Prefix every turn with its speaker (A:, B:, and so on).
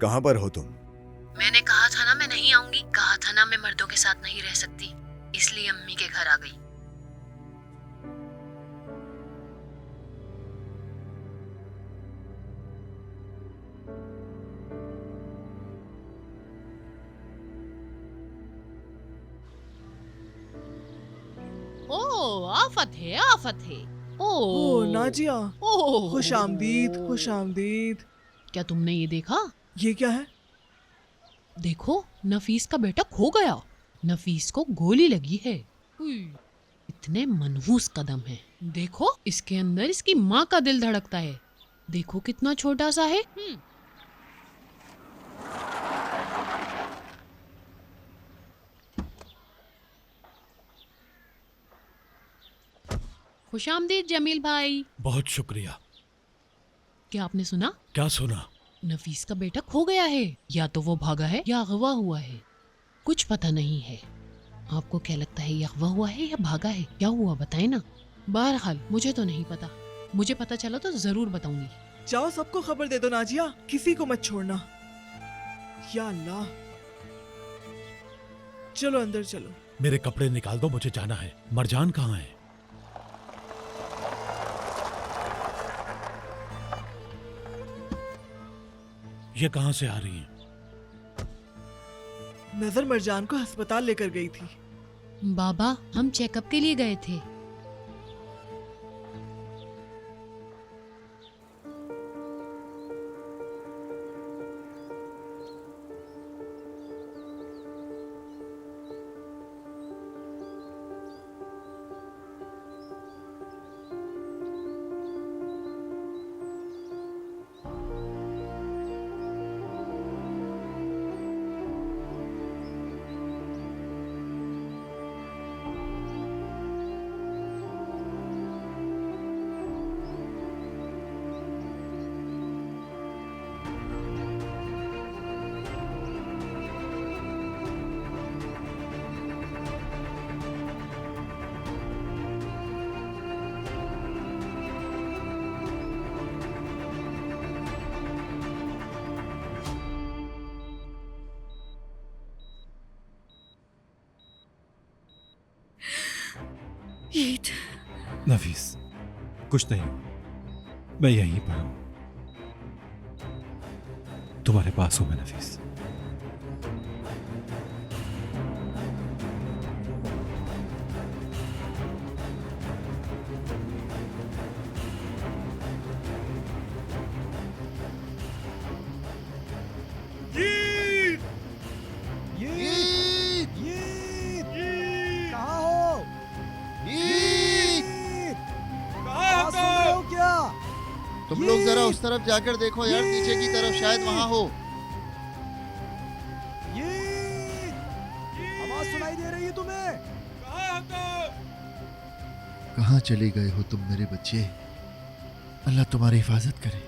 A: कहाँ पर हो तुम?
B: मैंने कहा था ना मैं नहीं आऊंगी, कहा था ना मैं मर्दों के साथ नहीं रह सकती, इसलिए अम्मी के घर आ गई।
C: ओ आफत है, आफत है।
D: ओ नाजिया,
C: ओ
D: खुश आमदीद, खुश आमदीद।
C: क्या तुमने ये देखा?
D: ये क्या है?
C: देखो, नफीस का बेटा खो गया। नफीस को गोली लगी है। इतने मनहूस कदम है। देखो, इसके अंदर इसकी माँ का दिल धड़कता है। देखो कितना छोटा सा है। खुशामदीद जमील भाई।
E: बहुत शुक्रिया।
C: क्या आपने सुना?
E: क्या सुना?
C: नफीस का बेटा खो गया है। या तो वो भागा है या अगवा हुआ है, कुछ पता नहीं है। आपको क्या लगता है, ये अगवा हुआ है या भागा है? क्या हुआ बताएं ना। बहरहाल मुझे तो नहीं पता, मुझे पता चला तो जरूर बताऊंगी।
D: जाओ सबको खबर दे दो नाजिया, किसी को मत छोड़ना। या अल्लाह, चलो अंदर चलो।
E: मेरे कपड़े निकाल दो, मुझे जाना है। मरजान कहाँ है? ये कहाँ से आ रही हैं?
D: नजर मरजान को अस्पताल लेकर गई थी।
C: बाबा, हम चेकअप के लिए गए थे।
D: ईद,
F: नफीस, कुछ नहीं, मैं यहीं पर हूं, तुम्हारे पास हूं मैं नफीस।
G: तुम लोग जरा उस तरफ जाकर देखो यार, पीछे की तरफ शायद वहां हो।
H: आवाज सुनाई दे रही है तुम्हें?
G: कहाँ चले गए हो तुम मेरे बच्चे? अल्लाह तुम्हारी हिफाजत करे।